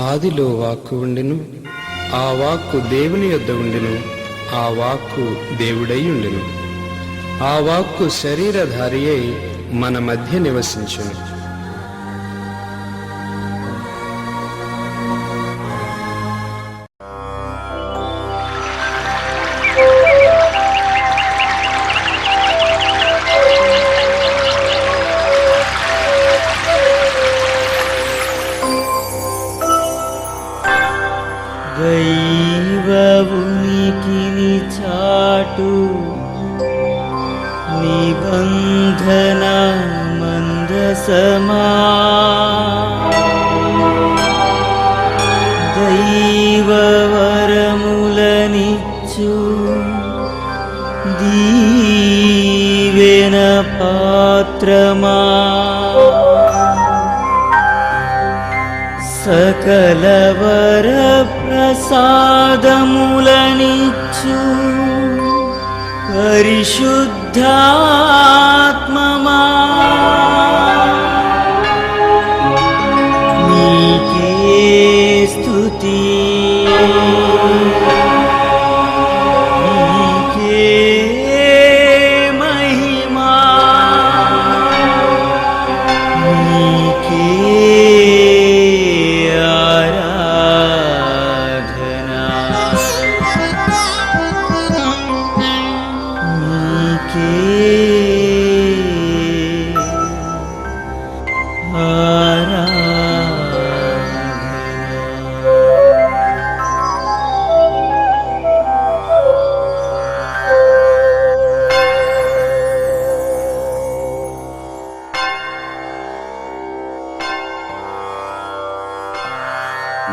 ఆదిలో వాక్కు ఉండెను, ఆ వాక్కు దేవుని యొద్ద ఉండెను, ఆ వాక్కు దేవుడై ఉండెను. ఆ వాక్కు శరీరధారి అయి మన మధ్య నివసించెను. దైవ ఉనికిని చాటు నిబంధన మందసమా, దైవ వరములనిచ్చు దీవెన పాత్రమా, సకల వర ప్రసాదములనిచ్చు పరిశుద్ధాత్మమా, నీకే స్తుతి, నీకే మహిమా, నీకే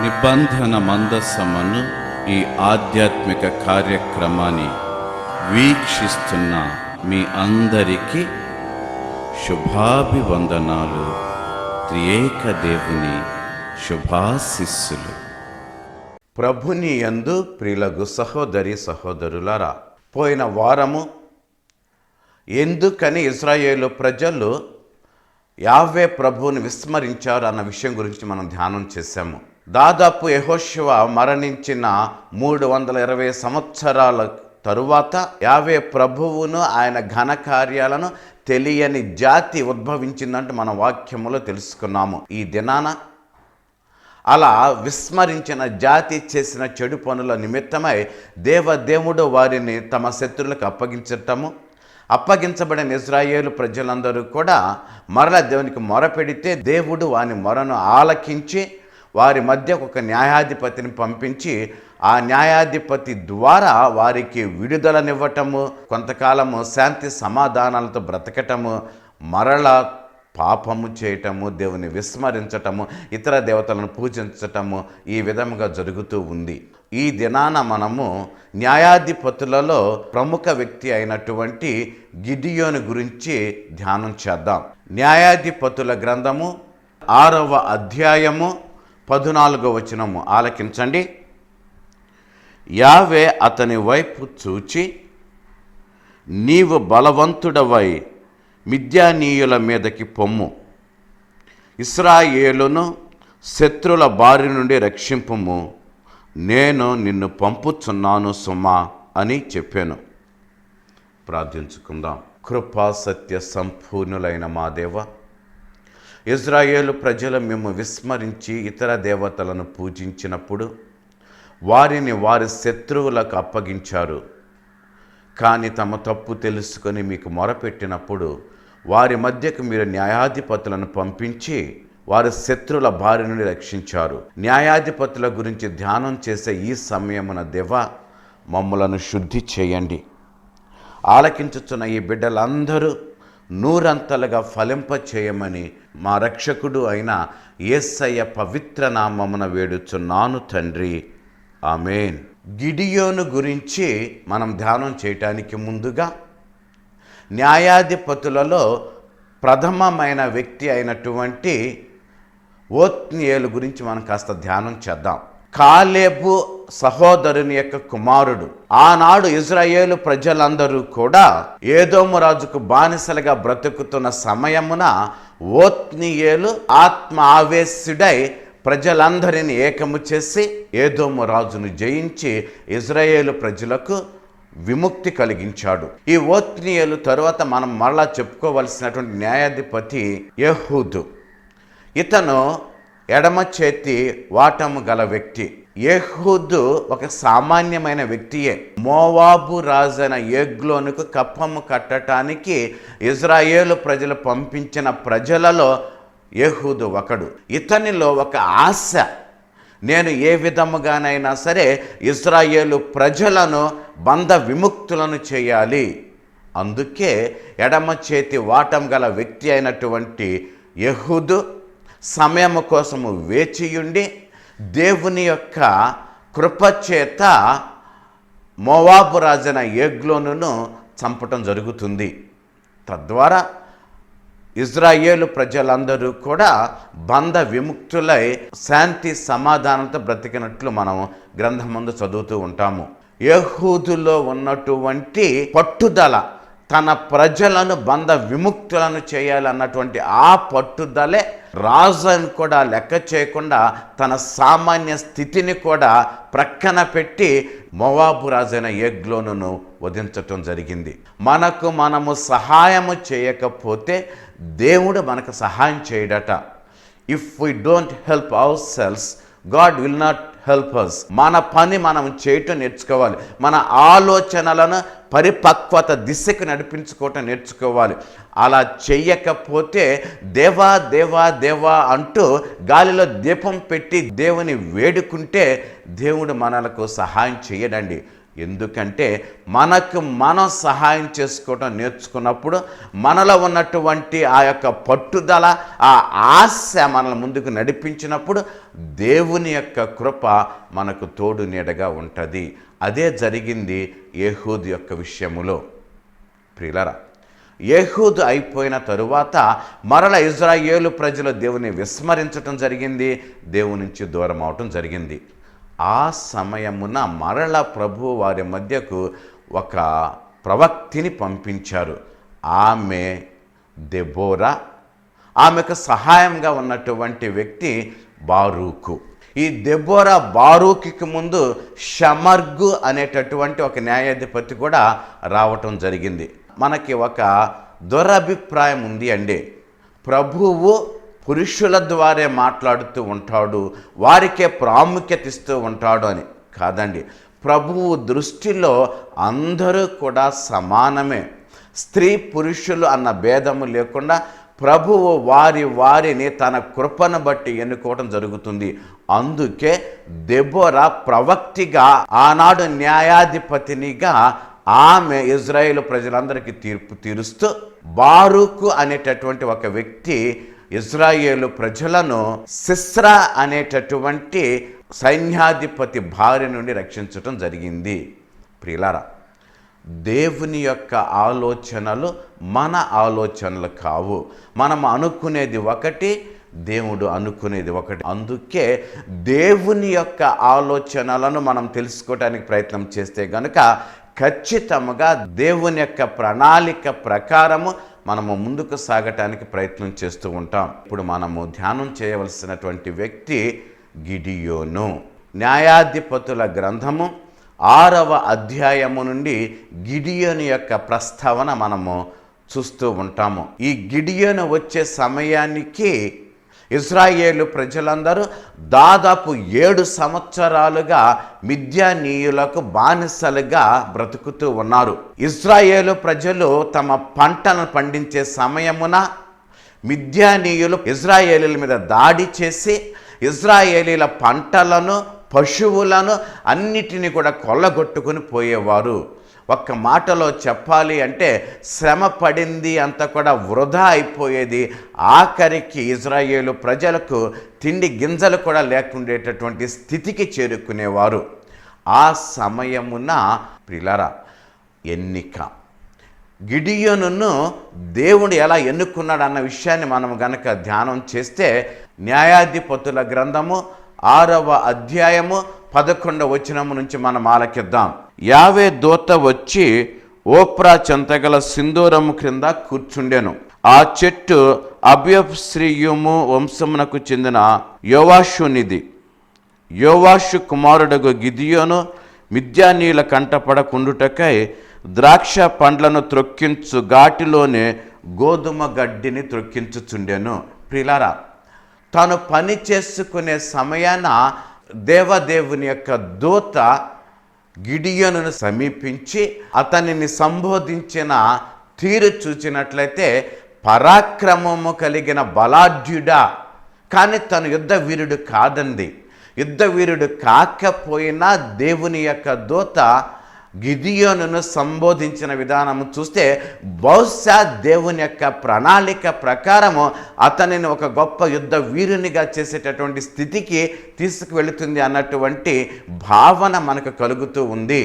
నిబంధన మందసమను ఈ ఆధ్యాత్మిక కార్యక్రమాన్ని వీక్షిస్తున్న మీ అందరికీ శుభాభివందనాలు. త్రియేక దేవుని శుభాశిస్సులు. ప్రభుని యందు ప్రియులగు సహోదరి సహోదరులారా, పోయిన వారము ఎందుకని ఇశ్రాయేలు ప్రజలు యావే ప్రభువుని విస్మరించారు అన్న విషయం గురించి మనం ధ్యానం చేశాము. దాదాపు యెహోషువ మరణించిన 320 సంవత్సరాల తరువాత యావే ప్రభువును ఆయన ఘన కార్యాలను తెలియని జాతి ఉద్భవించిందంటే మన వాక్యములో తెలుసుకున్నాము. ఈ దినాన అలా విస్మరించిన జాతి చేసిన చెడు పనుల నిమిత్తమై దేవదేవుడు వారిని తమ శత్రువులకు అప్పగించబడిన ఇశ్రాయేలు ప్రజలందరూ కూడా మరల దేవునికి మొరపెడితే దేవుడు వాని మొరను ఆలకించి వారి మధ్య ఒక న్యాయాధిపతిని పంపించి ఆ న్యాయాధిపతి ద్వారా వారికి విడుదలనివ్వటము, కొంతకాలము శాంతి సమాధానాలతో బ్రతకటము, మరల పాపము చేయటము, దేవుని విస్మరించటము, ఇతర దేవతలను పూజించటము ఈ విధముగా జరుగుతూ ఉంది. ఈ దినాన మనము న్యాయాధిపతులలో ప్రముఖ వ్యక్తి అయినటువంటి గిడియోను గురించి ధ్యానం చేద్దాం. న్యాయాధిపతుల గ్రంథము 6వ అధ్యాయము 14వ వచనము ఆలకించండి. యావే అతని వైపు చూచి, నీవు బలవంతుడవై మిద్యానీయుల మీదకి పొమ్ము, ఇశ్రాయేలును శత్రుల బారి నుండి రక్షింపుము, నేను నిన్ను పంపుచున్నాను సుమా అని చెప్పాను. ప్రార్థించుకుందాం. కృపా సత్య సంపూర్ణులైన మా దేవ, ఇశ్రాయేలు ప్రజలు మేము విస్మరించి ఇతర దేవతలను పూజించినప్పుడు వారిని వారి శత్రువులకు అప్పగించారు. కానీ తమ తప్పు తెలుసుకొని మీకు మొరపెట్టినప్పుడు వారి మధ్యకు మీరు న్యాయాధిపతులను పంపించి వారి శత్రువుల బారి నుండి రక్షించారు. న్యాయాధిపతుల గురించి ధ్యానం చేసే ఈ సమయమున దేవా, మమ్మలను శుద్ధి చేయండి. ఆలకించుచున్న ఈ బిడ్డలందరూ నూరంతలుగా ఫలింప చేయమని మా రక్షకుడు అయిన యేసయ్య పవిత్ర నామమున వేడుచున్నాను తండ్రి, ఆమేన్. గిడియోను గురించి మనం ధ్యానం చేయటానికి ముందుగా న్యాయాధిపతులలో ప్రథమమైన వ్యక్తి అయినటువంటి ఓత్నియేలు గురించి మనం కాస్త ధ్యానం చేద్దాం. కాలేబు సహోదరుని యొక్క కుమారుడు. ఆనాడు ఇశ్రాయేలు ప్రజలందరూ కూడా ఏదోము రాజుకు బానిసలుగా బ్రతుకుతున్న సమయమున ఓత్నియేలు ఆత్మ ఆవేశుడై ప్రజలందరినీ ఏకము చేసి ఏదోము రాజును జయించి ఇజ్రాయేలు ప్రజలకు విముక్తి కలిగించాడు. ఈ ఓత్నీయేలు తరువాత మనం మరలా చెప్పుకోవలసినటువంటి న్యాయాధిపతి యెహూదు. ఇతను ఎడమ చేతి వాటము గల వ్యక్తి. యెహూదు ఒక సామాన్యమైన వ్యక్తియే. మోవాబు రాజైన ఎగ్లోనుకు కప్పము కట్టడానికి ఇజ్రాయేలు ప్రజలు పంపించిన ప్రజలలో యెహూదు ఒకడు. ఇతనిలో ఒక ఆశ, నేను ఏ విధముగానైనా సరే ఇజ్రాయేలు ప్రజలను బంధ విముక్తులను చేయాలి. అందుకే ఎడమ చేతి వాటం గల వ్యక్తి అయినటువంటి యెహూదు సమయము కోసము వేచియుండి దేవుని యొక్క కృపచేత మోవాబు రాజైన ఎగ్లోనును చంపటం జరుగుతుంది. తద్వారా ఇజ్రాయేలు ప్రజలందరూ కూడా బంధ విముక్తులై శాంతి సమాధానంతో బ్రతికినట్లు మనం గ్రంథమందు చదువుతూ ఉంటాము. యెహూదులో ఉన్నటువంటి పట్టుదల, తన ప్రజలను బంధ విముక్తులను చేయాలన్నటువంటి ఆ పట్టుదలే రాజును కూడా లెక్క చేయకుండా తన సామాన్య స్థితిని కూడా ప్రక్కన పెట్టి మోవాబు రాజైన ఎగ్లోనును వధించటం జరిగింది. మనము సహాయము చేయకపోతే దేవుడు మనకు సహాయం చేయడట. If we don't help ourselves, God will not help us. మన పని మనం చేయటం నేర్చుకోవాలి. మన ఆలోచనలను పరిపక్వత దిశకు నడిపించుకోవటం నేర్చుకోవాలి. అలా చెయ్యకపోతే దేవా దేవా దేవా అంటూ గాలిలో దీపం పెట్టి దేవుని వేడుకుంటే దేవుడు మనకు సహాయం చేయడండి. ఎందుకంటే మనం సహాయం చేసుకోవటం నేర్చుకున్నప్పుడు మనలో ఉన్నటువంటి ఆ యొక్క పట్టుదల, ఆ ఆశ మనల్ని ముందుకు నడిపించినప్పుడు దేవుని యొక్క కృప మనకు తోడు నీడగా ఉంటుంది. అదే జరిగింది యెహూదు యొక్క విషయములో. ప్రియులారా, యెహూదు అయిపోయిన తరువాత మరల ఇజ్రాయేలు ప్రజలు దేవుని విస్మరించటం జరిగింది, దేవుని నుంచి దూరం అవటం జరిగింది. ఆ సమయమున మరల ప్రభు వారి మధ్యకు ఒక ప్రవక్తిని పంపించారు. ఆమె దెబోరా. ఆమెకు సహాయంగా ఉన్నటువంటి వ్యక్తి బారూకు. ఈ దెబోరా బారూకుకి ముందు షమర్గు అనేటటువంటి ఒక న్యాయాధిపతి కూడా రావటం జరిగింది. మనకి ఒక దురభిప్రాయం ఉంది అండి, ప్రభువు పురుషుల ద్వారే మాట్లాడుతూ ఉంటాడు, వారికే ప్రాముఖ్యత ఇస్తూ ఉంటాడు అని. కాదండి, ప్రభువు దృష్టిలో అందరూ కూడా సమానమే. స్త్రీ పురుషులు అన్న భేదము లేకుండా ప్రభువు వారిని తన కృపను బట్టి ఎన్నుకోవడం జరుగుతుంది. అందుకే దెబోరా ప్రవక్తిగా, ఆనాడు న్యాయాధిపతినిగా ఆమె ఇజ్రాయేలు ప్రజలందరికీ తీర్పు తీరుస్తూ, బారూకు అనేటటువంటి ఒక వ్యక్తి ఇజ్రాయేలు ప్రజలను సిస్రా అనేటటువంటి సైన్యాధిపతి భార్య నుండి రక్షించటం జరిగింది. ప్రియులారా, దేవుని యొక్క ఆలోచనలు మన ఆలోచనలు కావు. మనం అనుకునేది ఒకటి, దేవుడు అనుకునేది ఒకటి. అందుకే దేవుని యొక్క ఆలోచనలను మనం తెలుసుకోవడానికి ప్రయత్నం చేస్తే గనుక ఖచ్చితంగా దేవుని యొక్క ప్రణాళిక ప్రకారము మనము ముందుకు సాగటానికి ప్రయత్నం చేస్తూ ఉంటాం. ఇప్పుడు మనము ధ్యానం చేయవలసినటువంటి వ్యక్తి గిడియోను. న్యాయాధిపతుల గ్రంథము 6వ అధ్యాయము నుండి గిడియోను యొక్క ప్రస్తావన మనము చూస్తూ ఉంటాము. ఈ గిడియోను వచ్చే సమయానికి ఇజ్రాయేలు ప్రజలందరూ దాదాపు 7 సంవత్సరాలుగా మిద్యానీయులకు బానిసలుగా బ్రతుకుతూ ఉన్నారు. ఇజ్రాయేలు ప్రజలు తమ పంటలను పండించే సమయమున మిద్యానీయులు ఇజ్రాయేలీల మీద దాడి చేసి ఇజ్రాయేలీల పంటలను, పశువులను అన్నిటినీ కూడా కొల్లగొట్టుకుని పోయేవారు. ఒక్క మాటలో చెప్పాలి అంటే శ్రమ పడింది అంతా కూడా వృధా అయిపోయేది. ఆఖరికి ఇజ్రాయేలు ప్రజలకు తిండి గింజలు కూడా లేకుండేటటువంటి స్థితికి చేరుకునేవారు. ఆ సమయమున ప్రియులారా, ఎన్నిక, గిడియోనును దేవుడు ఎలా ఎన్నుకున్నాడు అన్న విషయాన్ని మనం గనక ధ్యానం చేస్తే న్యాయాధిపతుల గ్రంథము 6వ అధ్యాయము 11వ వచనము నుంచి మనం ఆలకిద్దాం. యావే దూత వచ్చి ఓప్రా చెంతగల సింధూరము క్రింద కూర్చుండెను. ఆ చెట్టు అబ్యశ్రీయుము వంశమునకు చెందిన యోవాషునిది. యోవాషు కుమారుడగు గిదియోను మిద్యానీయుల కంటపడకుండుటకై ద్రాక్ష పండ్లను త్రొక్కించు ఘాటిలోనే గోధుమ గడ్డిని త్రొక్కించుచుండెను. ప్రియులారా, తాను పని చేసుకునే సమయాన దేవదేవుని యొక్క దూత గిడియోనును సమీపించి అతనిని సంబోధించిన తీరు చూచినట్లయితే పరాక్రమము కలిగిన బలాఢ్యుడా, కానీ తను యుద్ధ వీరుడు కాదండి. యుద్ధ వీరుడు కాకపోయినా దేవుని యొక్క దూత గిదియోనును సంబోధించిన విధానం చూస్తే బహుశా దేవుని యొక్క ప్రణాళిక ప్రకారము అతనిని ఒక గొప్ప యుద్ధ వీరునిగా చేసేటటువంటి స్థితికి తీసుకువెళుతుంది అన్నటువంటి భావన మనకు కలుగుతూ ఉంది.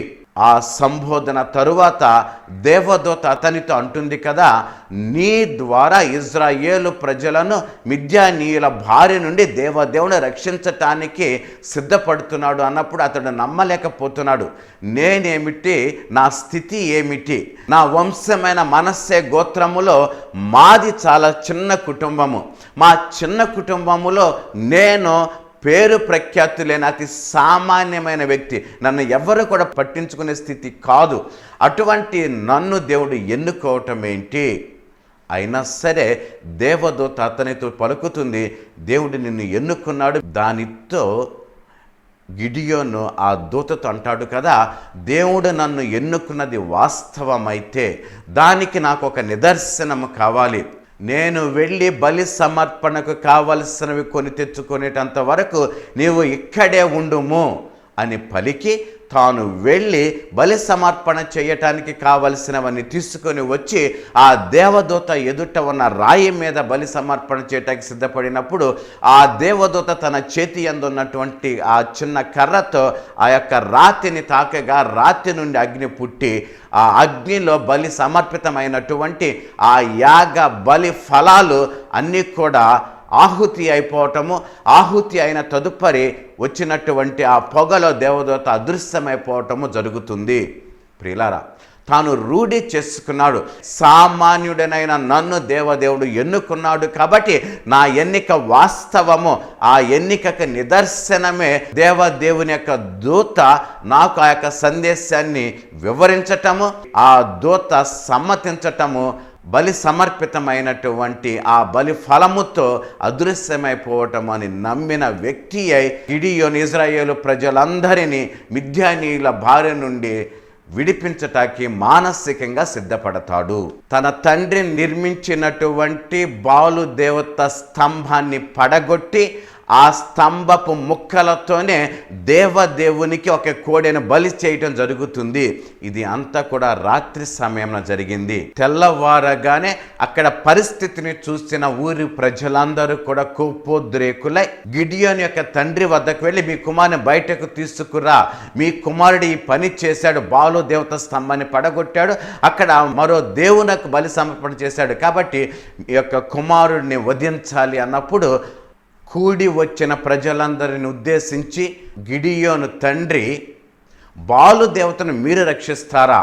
ఆ సంబోధన తరువాత దేవదూత అతనితో అంటుంది కదా, నీ ద్వారా ఇజ్రాయేలు ప్రజలను మిద్యానీయుల భార్య నుండి దేవదేవుని రక్షించటానికి సిద్ధపడుతున్నాడు అన్నప్పుడు అతడు నమ్మలేకపోతున్నాడు. నేనేమిటి, నా స్థితి ఏమిటి? నా వంశమైన మనస్సే గోత్రములో మాది చాలా చిన్న కుటుంబము. మా చిన్న కుటుంబములో నేను పేరు ప్రఖ్యాతి లేని అతి సామాన్యమైన వ్యక్తి. నన్ను ఎవరు కూడా పట్టించుకునే స్థితి కాదు. అటువంటి నన్ను దేవుడు ఎన్నుకోవటం ఏంటి? అయినా సరే దేవదూత అతనితో పలుకుతుంది, దేవుడు నిన్ను ఎన్నుకున్నాడు. దానితో గిడియోను ఆ దూతతో అంటాడు కదా, దేవుడు నన్ను ఎన్నుకున్నది వాస్తవమైతే దానికి నాకు ఒక నిదర్శనము కావాలి. నేను వెళ్ళి బలి సమర్పణకు కావలసినవి కొని తెచ్చుకునేటంత వరకు నీవు ఇక్కడే ఉండుము అని పలికి తాను వెళ్ళి బలి సమర్పణ చేయటానికి కావలసినవన్నీ తీసుకొని వచ్చి ఆ దేవదూత ఎదుట ఉన్న రాయి మీద బలి సమర్పణ చేయటానికి సిద్ధపడినప్పుడు ఆ దేవదూత తన చేతి యందు ఉన్నటువంటి ఆ చిన్న కర్రతో ఆ యొక్క రాతిని తాకగా రాతి నుండి అగ్ని పుట్టి ఆ అగ్నిలో బలి సమర్పితమైనటువంటి ఆ యాగ బలి ఫలాలు అన్నీ కూడా ఆహుతి అయిపోవటము, ఆహుతి అయిన తదుపరి వచ్చినటువంటి ఆ పొగలో దేవదూత అదృశ్యమైపోవటము జరుగుతుంది. ప్రియులారా, తాను రూఢి చేసుకున్నాడు, సామాన్యుడనైన నన్ను దేవదేవుడు ఎన్నుకున్నాడు కాబట్టి నా ఎన్నిక వాస్తవము. ఆ ఎన్నికకు నిదర్శనమే దేవదేవుని యొక్క దూత నాకు ఆ యొక్క సందేశాన్ని వివరించటము, ఆ దూత సమ్మతించటము, బలి సమర్పితమైనటువంటి ఆ బలి ఫలముతో అదృశ్యమైపోవటం అని నమ్మిన వ్యక్తి అయి గిడియోను ఇజ్రాయేలు ప్రజలందరినీ మిద్యానీయుల భార్య నుండి విడిపించటానికి మానసికంగా సిద్ధపడతాడు. తన తండ్రి నిర్మించినటువంటి బాలు దేవత స్తంభాన్ని పడగొట్టి ఆ స్తంభపు ముక్కలతోనే దేవదేవునికి ఒక కోడెను బలి చేయటం జరుగుతుంది. ఇది అంతా కూడా రాత్రి సమయంలో జరిగింది. తెల్లవారగానే అక్కడ పరిస్థితిని చూసిన ఊరి ప్రజలందరూ కూడా కోపోద్రేకులై గిడియోను యొక్క తండ్రి వద్దకు వెళ్ళి, మీ కుమారుని బయటకు తీసుకురా, మీ కుమారుడు ఈ పని చేశాడు, బాలు దేవత స్తంభాన్ని పడగొట్టాడు, అక్కడ మరో దేవునకు బలి సమర్పణ చేశాడు, కాబట్టి ఈ యొక్క కుమారుడిని వధించాలి అన్నప్పుడు కూడి వచ్చిన ప్రజలందరిని ఉద్దేశించి గిడియోను తండ్రి, బాలు దేవతను మీరు రక్షిస్తారా?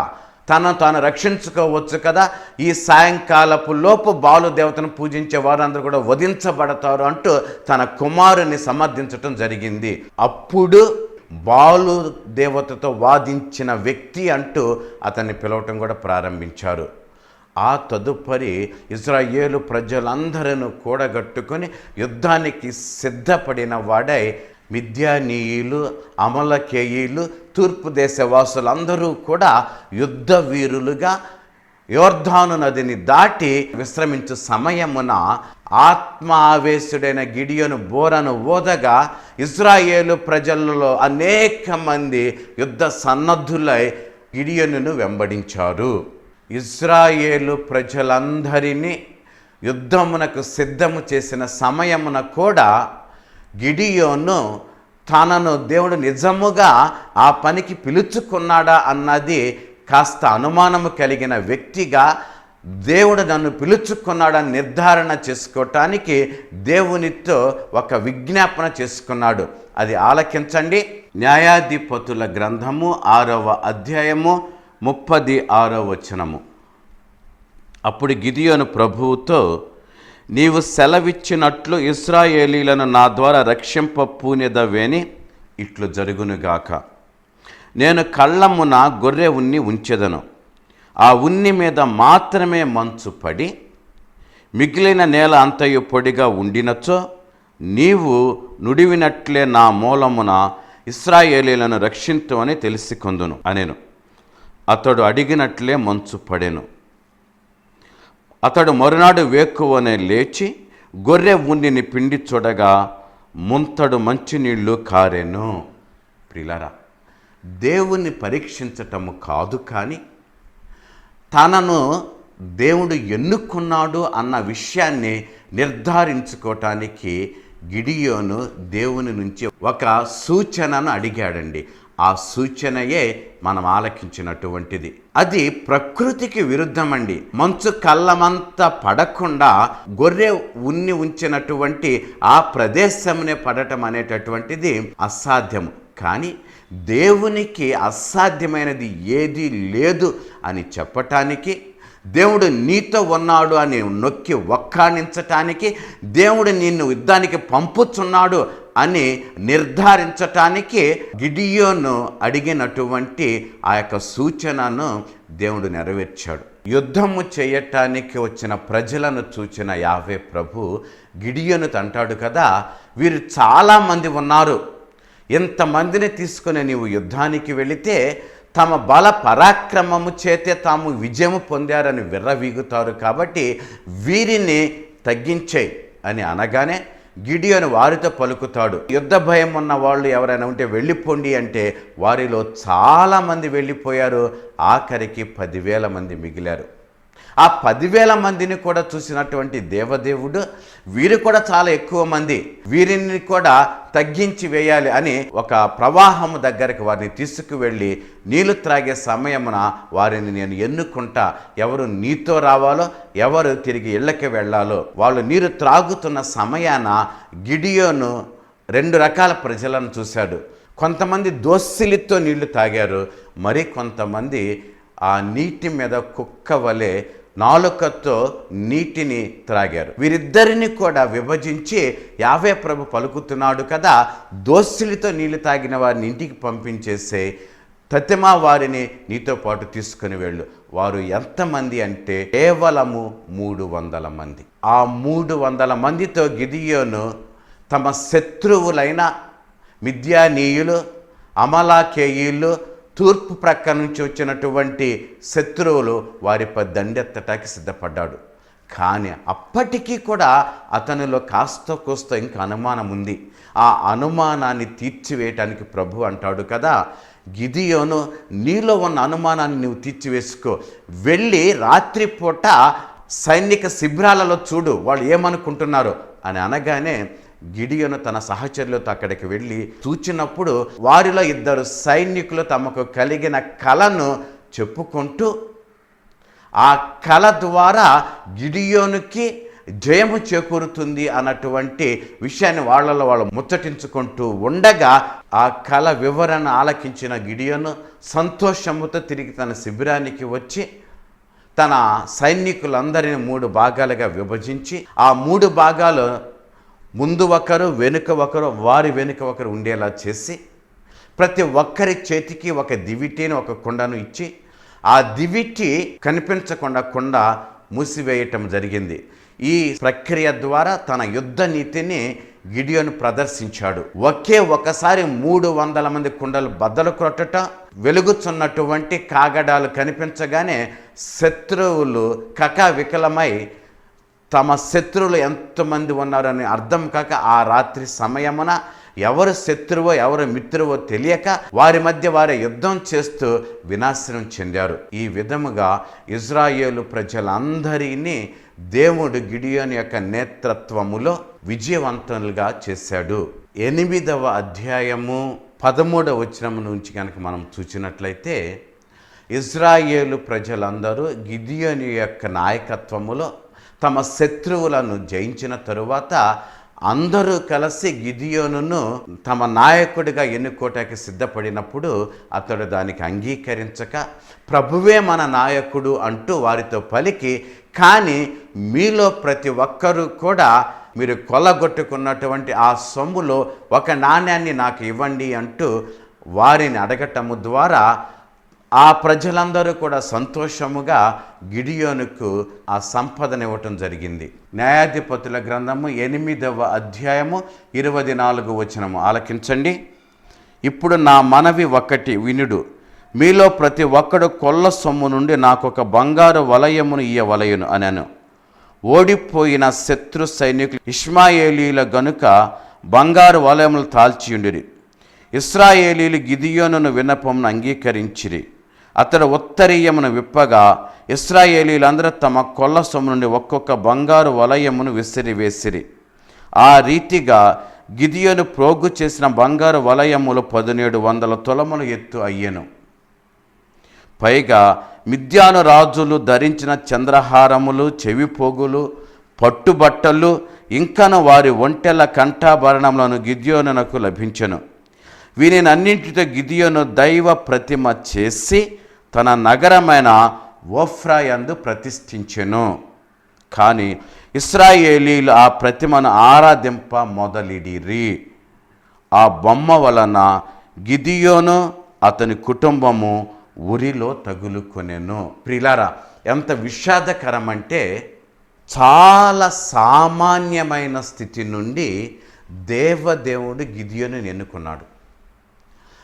తనను తాను రక్షించుకోవచ్చు కదా, ఈ సాయంకాలపు లోపు బాలు దేవతను పూజించే వారందరూ కూడా వధించబడతారు అంటూ తన కుమారుని సమర్థించటం జరిగింది. అప్పుడు బాలు దేవతతో వాదించిన వ్యక్తి అంటూ అతన్ని పిలవటం కూడా ప్రారంభించారు. ఆ తదుపరి ఇజ్రాయేలు ప్రజలందరూ కూడగట్టుకొని యుద్ధానికి సిద్ధపడిన వాడై మిద్యానీయులు, అమలకేయులు, తూర్పు దేశవాసులందరూ కూడా యుద్ధ వీరులుగా యోర్దాను నదిని దాటి విశ్రమించు సమయమున ఆత్మ ఆవేశుడైన గిడియోను బోరను ఓదగా ఇజ్రాయేలు ప్రజలలో అనేక మంది యుద్ధ సన్నద్ధులై గిడియోనును వెంబడించారు. ఇజ్రాయేలు ప్రజలందరినీ యుద్ధమునకు సిద్ధము చేసిన సమయమున కూడా గిడియోను తనను దేవుడు నిజముగా ఆ పనికి పిలుచుకున్నాడా అన్నది కాస్త అనుమానము కలిగిన వ్యక్తిగా దేవుడు నన్ను పిలుచుకున్నాడని నిర్ధారణ చేసుకోవటానికి దేవునితో ఒక విజ్ఞాపన చేసుకున్నాడు. అది ఆలకించండి. న్యాయాధిపతుల గ్రంథము 6వ అధ్యాయము 36వ వచనము. అప్పుడు గిదియోను ప్రభువుతో, నీవు సెలవిచ్చినట్లు ఇశ్రాయేలీలను నా ద్వారా రక్షింప పూనెదవేని ఇట్లు జరుగునుగాక. నేను కళ్ళమున గొర్రె ఉన్ని ఉంచెదను, ఆ ఉన్ని మీద మాత్రమే మంచు పడి మిగిలిన నేల అంతయు పొడిగా ఉండినచో నీవు నుడివినట్లే నా మూలమున ఇశ్రాయేలీలను రక్షింతువని తెలిసికొందును అనెను. అతడు అడిగినట్లే మంచు పడెను. అతడు మరునాడు వేకువనే లేచి గొర్రె ఉన్నిని పిండి చూడగా ముంతడు మంచినీళ్ళు కారెను. ప్రియులారా, దేవుణ్ణి పరీక్షించటము కాదు, కానీ తనను దేవుడు ఎన్నుకున్నాడు అన్న విషయాన్ని నిర్ధారించుకోవటానికి గిడియోను దేవుని నుంచి ఒక సూచనను అడిగాడండి. ఆ సూచనయే మనం ఆలకించినటువంటిది. అది ప్రకృతికి విరుద్ధమండి. మంచు కళ్ళమంతా పడకుండా గొర్రె ఉన్ని ఉంచినటువంటి ఆ ప్రదేశంనే పడటం అనేటటువంటిది అసాధ్యము. కానీ దేవునికి అసాధ్యమైనది ఏదీ లేదు అని చెప్పటానికి, దేవుడు నీతో ఉన్నాడు అని నొక్కి వక్కాణించటానికి, దేవుడు నిన్ను యుద్ధానికి పంపుతున్నాడు అని నిర్ధారించటానికి గిడియోను అడిగినటువంటి ఆ యొక్క సూచనను దేవుడు నెరవేర్చాడు. యుద్ధము చేయటానికి వచ్చిన ప్రజలను చూచిన యావే ప్రభు గిడియోనుతో అంటాడు కదా, వీరు చాలామంది ఉన్నారు, ఇంతమందిని తీసుకుని నీవు యుద్ధానికి వెళితే తమ బల పరాక్రమము చేతే తాము విజయము పొందారని విర్రవీగుతారు, కాబట్టి వీరిని తగ్గించేయి అని అనగానే గిడియోను వారితో పలుకుతాడు. యుద్ధ భయం ఉన్న వాళ్ళు ఎవరైనా ఉంటే వెళ్ళిపోండి అంటే వారిలో చాలామంది వెళ్ళిపోయారు. ఆఖరికి 10,000 మంది మిగిలారు. ఆ 10,000 మందిని కూడా చూసినటువంటి దేవదేవుడు వీరు కూడా చాలా ఎక్కువ మంది, వీరిని కూడా తగ్గించి వేయాలి అని ఒక ప్రవాహము దగ్గరికి వారిని తీసుకువెళ్ళి నీళ్లు త్రాగే సమయమున వారిని నేను ఎన్నుకుంటా, ఎవరు నీతో రావాలో ఎవరు తిరిగి ఇళ్ళకి వెళ్ళాలో. వాళ్ళు నీరు త్రాగుతున్న సమయాన గిడియోను 2 రకాల ప్రజలను చూశాడు. కొంతమంది దోసిలితో నీళ్లు తాగారు, మరి కొంతమంది ఆ నీటి మీద కుక్క వలె నాలుకతో నీటిని త్రాగారు. వీరిద్దరిని కూడా విభజించి యావే ప్రభు పలుకుతున్నాడు కదా, దోసిలితో నీళ్లు తాగిన వారిని ఇంటికి పంపించేసే, తతిమా వారిని నీతో పాటు తీసుకుని వెళ్ళు. వారు ఎంతమంది అంటే కేవలము 300 మంది. ఆ 300 మందితో గిడియోను తమ శత్రువులైన మిద్యానీయులు, అమలాకేయులు, తూర్పు ప్రక్క నుంచి వచ్చినటువంటి శత్రువులు వారిపై దండెత్తటానికి సిద్ధపడ్డాడు. కానీ అప్పటికీ కూడా అతనిలో కాస్త కోస్త ఇంకా అనుమానం ఉంది. ఆ అనుమానాన్ని తీర్చివేయటానికి ప్రభు అంటాడు కదా, గిడియోను నీలో ఉన్న అనుమానాన్ని నువ్వు తీర్చివేసుకో, వెళ్ళి రాత్రిపూట సైనిక శిబిరాలలో చూడు వాళ్ళు ఏమనుకుంటున్నారు అని అనగానే గిడియోను తన సహచరులతో అక్కడికి వెళ్ళి చూచినప్పుడు వారిలో 2 సైనికులు తమకు కలిగిన కలను చెప్పుకుంటూ ఆ కల ద్వారా గిడియోనుకి జయము చేకూరుతుంది అన్నటువంటి విషయాన్ని వాళ్ళలో వాళ్ళు ముచ్చటించుకుంటూ ఉండగా ఆ కల వివరణ ఆలకించిన గిడియోను సంతోషముతో తిరిగి తన శిబిరానికి వచ్చి తన సైనికులందరినీ 3 భాగాలుగా విభజించి ఆ 3 భాగాలు ముందు ఒకరు వెనుక ఒకరు వారి వెనుక ఒకరు ఉండేలా చేసి ప్రతి ఒక్కరి చేతికి ఒక దివిటీని ఒక కుండను ఇచ్చి ఆ దివిటి కనిపించకుండా కుండ మూసివేయటం జరిగింది. ఈ ప్రక్రియ ద్వారా తన యుద్ధ నీతిని గిడియోను ప్రదర్శించాడు. ఒకసారి 300 మంది కుండలు బద్దలు కొట్టట, వెలుగుచున్నటువంటి కాగడాలు కనిపించగానే శత్రువులు కకావికలమై తమ శత్రువులు ఎంతమంది ఉన్నారని అర్థం కాక ఆ రాత్రి సమయమున ఎవరు శత్రువో ఎవరు మిత్రువో తెలియక వారి మధ్య వారే యుద్ధం చేస్తూ వినాశనం చెందారు. ఈ విధముగా ఇజ్రాయేలు ప్రజలందరినీ దేవుడు గిడియోను యొక్క నేతృత్వములో విజయవంతులుగా చేశాడు. 8వ అధ్యాయము 13వ వచనం నుంచి కనుక మనం చూసినట్లయితే ఇజ్రాయేలు ప్రజలందరూ గిడియోను యొక్క నాయకత్వములో తమ శత్రువులను జయించిన తరువాత అందరూ కలిసి గిదియోనును తమ నాయకుడిగా ఎన్నుకోవటానికి సిద్ధపడినప్పుడు అతడు దానికి అంగీకరించక, ప్రభువే మన నాయకుడు అంటూ వారితో పలికి, కానీ మీలో ప్రతి ఒక్కరూ కూడా మీరు కొల్లగొట్టుకున్నటువంటి ఆ సొమ్ములో ఒక నాణ్యాన్ని నాకు ఇవ్వండి అంటూ వారిని అడగటము ద్వారా ఆ ప్రజలందరూ కూడా సంతోషముగా గిడియోనుకు ఆ సంపదను ఇవ్వటం జరిగింది. న్యాయాధిపతుల గ్రంథము 8వ అధ్యాయము 24వ వచనము ఆలకించండి. ఇప్పుడు నా మనవి ఒకటి వినుడు, మీలో ప్రతి ఒక్కడు కొల్ల సొమ్ము నుండి నాకొక బంగారు వలయమును ఇయ్యవలయును అనెను. ఓడిపోయిన శత్రు సైనికులు ఇష్మాయేలీల గనుక బంగారు వలయములు తాల్చియుండిరి. ఇశ్రాయేలీలు గిదియోనును విన్నపమును అంగీకరించిరి. అతడు ఉత్తరీయమును విప్పగా ఇశ్రాయేలీలందరూ తమ కొల్ల సొమ్ము నుండి ఒక్కొక్క బంగారు వలయమును విసిరివేసిరి. ఆ రీతిగా గిదియోను ప్రోగు చేసిన బంగారు వలయములు 1700 తులముల ఎత్తు అయ్యెను. పైగా మిద్యాను రాజులు ధరించిన చంద్రహారములు, చెవిపోగులు, పట్టుబట్టలు, ఇంకను వారి ఒంటెల కంఠాభరణములను గిద్యోనునకు లభించెను. వీనినన్నింటితో గిదియోను దైవ ప్రతిమ చేసి తన నగరమైన ఓఫ్రా యందు ప్రతిష్ఠించెను. కానీ ఇశ్రాయేలీలు ఆ ప్రతిమను ఆరాధింప మొదలిడిరి. ఆ బొమ్మ వలన గిదియోను అతని కుటుంబము ఉరిలో తగులుకొనెను. ప్రియులారా, ఎంత విషాదకరం అంటే, చాలా సామాన్యమైన స్థితి నుండి దేవదేవుడు గిదియోనుని ఎన్నుకున్నాడు.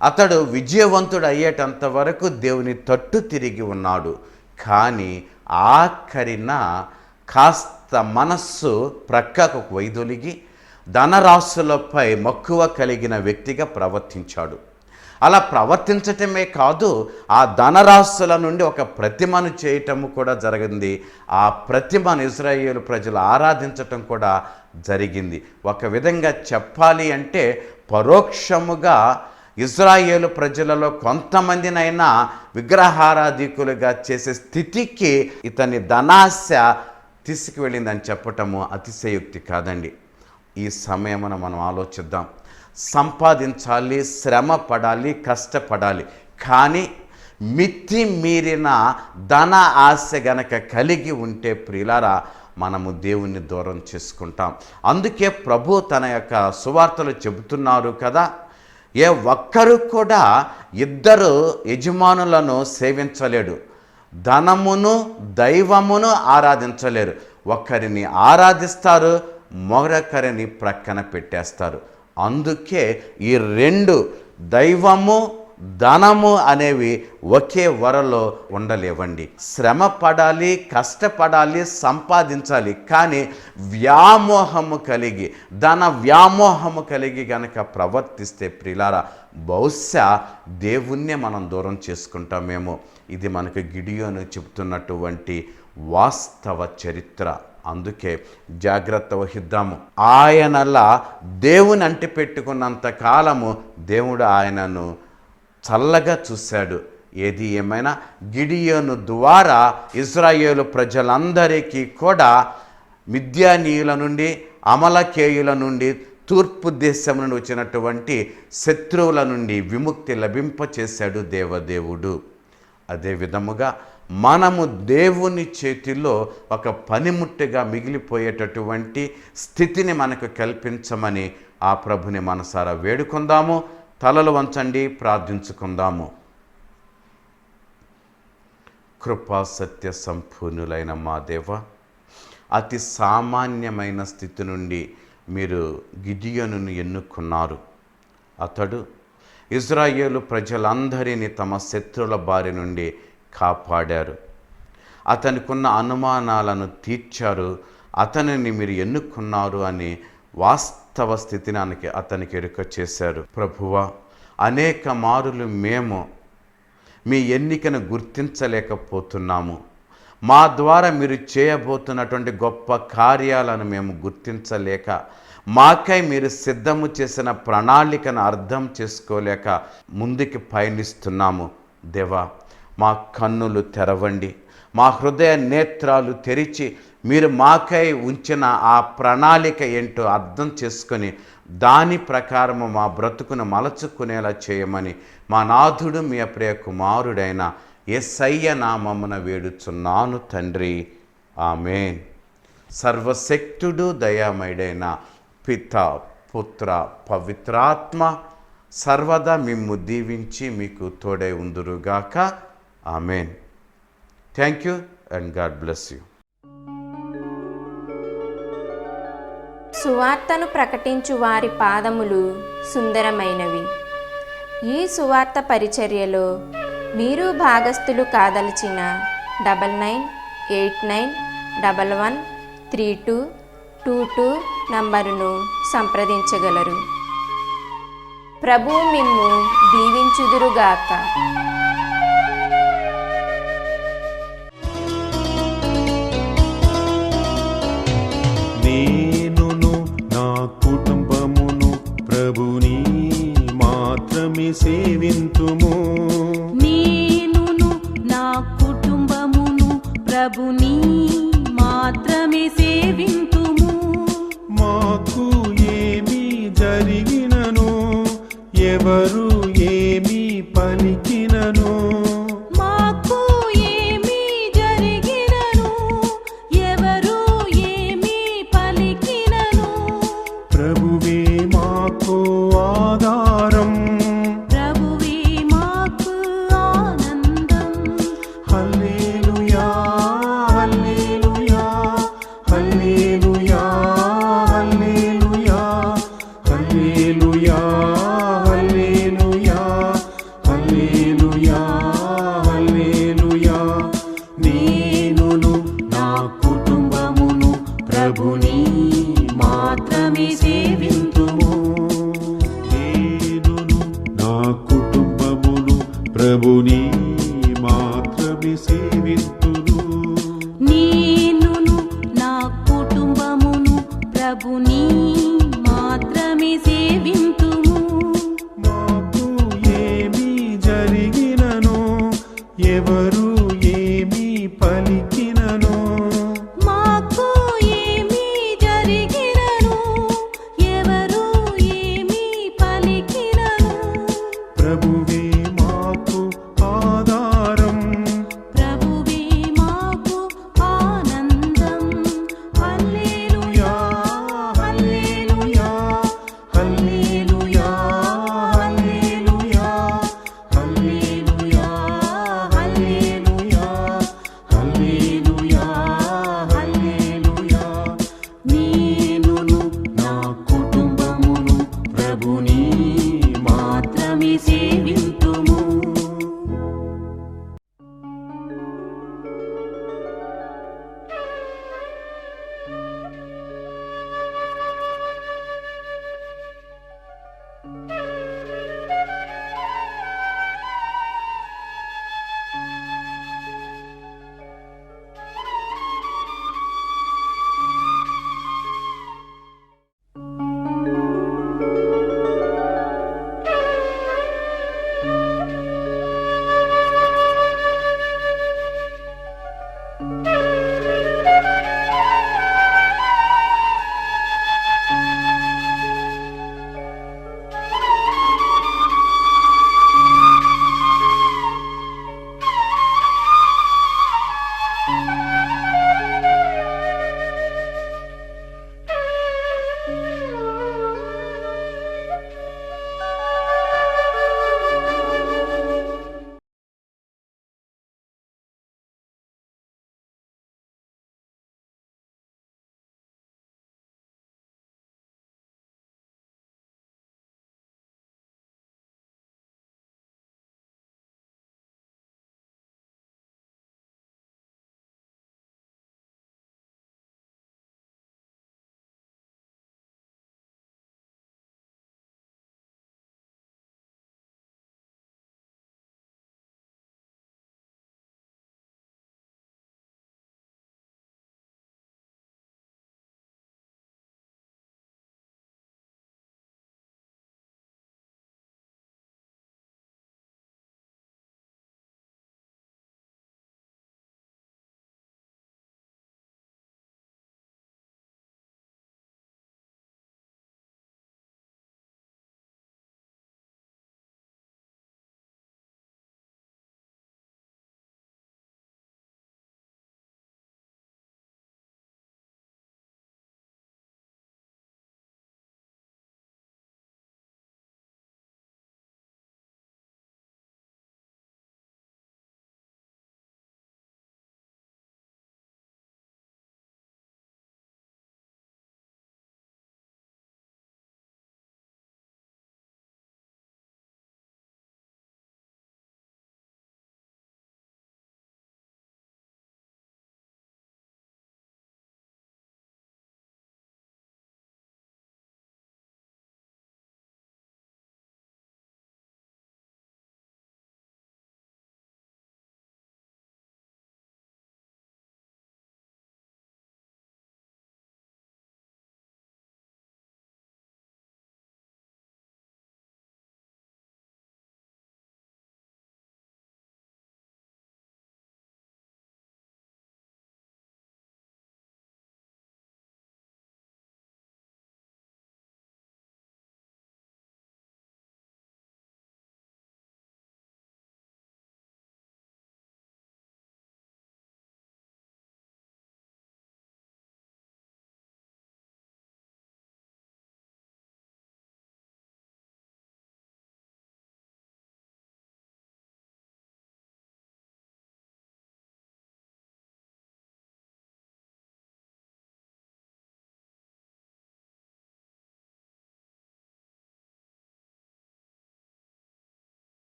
అతడు విజయవంతుడు అయ్యేటంత వరకు దేవుని తట్టు తిరిగి ఉన్నాడు. కానీ ఆఖరిన కాస్త మనస్సు ప్రక్కకు వైదొలిగి ధనరాశులపై మక్కువ కలిగిన వ్యక్తిగా ప్రవర్తించాడు. అలా ప్రవర్తించటమే కాదు, ఆ ధనరాశుల నుండి ఒక ప్రతిమను చేయటము కూడా జరిగింది. ఆ ప్రతిమను ఇశ్రాయేలు ప్రజలు ఆరాధించటం కూడా జరిగింది. ఒక విధంగా చెప్పాలి అంటే పరోక్షముగా ఇశ్రాయేలు ప్రజలలో కొంతమందినైనా విగ్రహారాధికులుగా చేసే స్థితికి ఇతని ధనాశ తీసుకువెళ్ళిందని చెప్పటము అతిశయోక్తి కాదండి. ఈ సమయమున మనం ఆలోచిద్దాం. సంపాదించాలి, శ్రమ పడాలి, కష్టపడాలి. కానీ మితి మీరిన ధన ఆశ గనక కలిగి ఉంటే ప్రియులారా, మనము దేవుణ్ణి దూరం చేసుకుంటాం. అందుకే ప్రభు తన యొక్క సువార్తలు చెబుతున్నారు కదా, ఏ ఒక్కరు కూడా ఇద్దరు యజమానులను సేవించలేడు, ధనమును దైవమును ఆరాధించలేరు. ఒకరిని ఆరాధిస్తారు, మరొకరిని ప్రక్కన పెట్టేస్తారు. అందుకే ఈ రెండు, దైవము ధనము అనేవి ఒకే వరలో ఉండలేవండి. శ్రమ పడాలి, కష్టపడాలి, సంపాదించాలి. కానీ వ్యామోహము కలిగి, ధన వ్యామోహము కలిగి గనక ప్రవర్తిస్తే ప్రియులారా, బహుశా దేవుణ్ణే మనం దూరం చేసుకుంటామేమో. ఇది మనకు గిడియోను చెబుతున్నటువంటి వాస్తవ చరిత్ర. అందుకే జాగ్రత్త వహిద్దాము. ఆయనలా దేవుని అంటిపెట్టుకున్నంత కాలము దేవుడు ఆయనను చల్లగా చూశాడు. ఏది ఏమైనా గిడియోను ద్వారా ఇశ్రాయేలు ప్రజలందరికీ కూడా మిద్యానీయుల నుండి, అమలకేయుల నుండి, తూర్పు దేశం నుండి వచ్చినటువంటి శత్రువుల నుండి విముక్తి లభింపచేశాడు దేవదేవుడు. అదే విధముగా మనము దేవుని చేతిలో ఒక పనిముట్టుగా మిగిలిపోయేటటువంటి స్థితిని మనకు కల్పించమని ఆ ప్రభుని మనసారా వేడుకుందాము. తలలు వంచండి, ప్రార్థించుకుందాము. కృపా సత్య సంపూర్ణులైన మా దేవ, అతి సామాన్యమైన స్థితి నుండి మీరు గిడియోనును ఎన్నుకున్నారు. అతడు ఇశ్రాయేలు ప్రజలందరినీ తమ శత్రువుల బారి నుండి కాపాడారు. అతనికున్న అనుమానాలను తీర్చారు. అతనిని మీరు ఎన్నుకున్నారు అని వాస్తవ స్థితిని అతనికి ఎరుక చేశారు. ప్రభువా, అనేక మారులు మేము మీ ఎన్నికను గుర్తించలేకపోతున్నాము. మా ద్వారా మీరు చేయబోతున్నటువంటి గొప్ప కార్యాలను మేము గుర్తించలేక, మాకై మీరు సిద్ధము చేసిన ప్రణాళికను అర్థం చేసుకోలేక ముందుకు పయనిస్తున్నాము. దేవా, మా కన్నులు తెరవండి, మా హృదయ నేత్రాలు తెరిచి మీరు మాకై ఉంచిన ఆ ప్రణాళిక ఏంటో అర్థం చేసుకొని దాని ప్రకారము మా బ్రతుకును మలచుకునేలా చేయమని మా నాథుడు మీ ప్రియ కుమారుడైన యేసయ్య నామమున వేడుచున్నాను తండ్రి. ఆమేన్. సర్వశక్తుడు దయామయుడైన పిత పుత్ర పవిత్రాత్మ సర్వదా మిమ్ము దీవించి మీకు తోడై ఉందురుగాక. Amen. Thank you and God bless you. సువార్తను ప్రకటించు వారి పాదములు సుందరమైనవి. ఈ సువార్త పరిచర్యలో మీరు భాగస్థులు కాదలిచిన 9989113222 నంబరును సంప్రదించగలరు. ప్రభువు మిమ్ము దీవించుదురుగాక. నేనును నా కుటుంబమును ప్రభుని మాత్రమే సేవింతుము. నేనును నా కుటుంబమును ప్రభుని మాత్రమే సేవింతుము. మాకు ఏమి జరిగినను ఎవరు ఏమి పలికినను మాకు ఏమి జరిగినను ఎవరు ఏమి పలికినను ప్రభువే మాకు ఆధారం. ప్రభువే మాకు ఆనందం. హల్లెలూయా హల్లెలూయా హల్లెలూయా హల్లెలూయా హల్లెలూయా హల్లెలూయా హల్లెలూయా హల్లెలూయా. నేనును నా కుటుంబమును ప్రభుని మాత్రమే సేవింతుము. నేనును నా కుటుంబమును ప్రభుని మాత్రమే సేవింతును. నేనును నా కుటుంబమును ప్రభుని మాత్రమే సేవింతుము. మాకు ఏమి జరిగినను ఎవరు ఏమి పలికినను మాకు ఏమి జరిగినను ఎవరు ఏమి పలికినను ప్రభు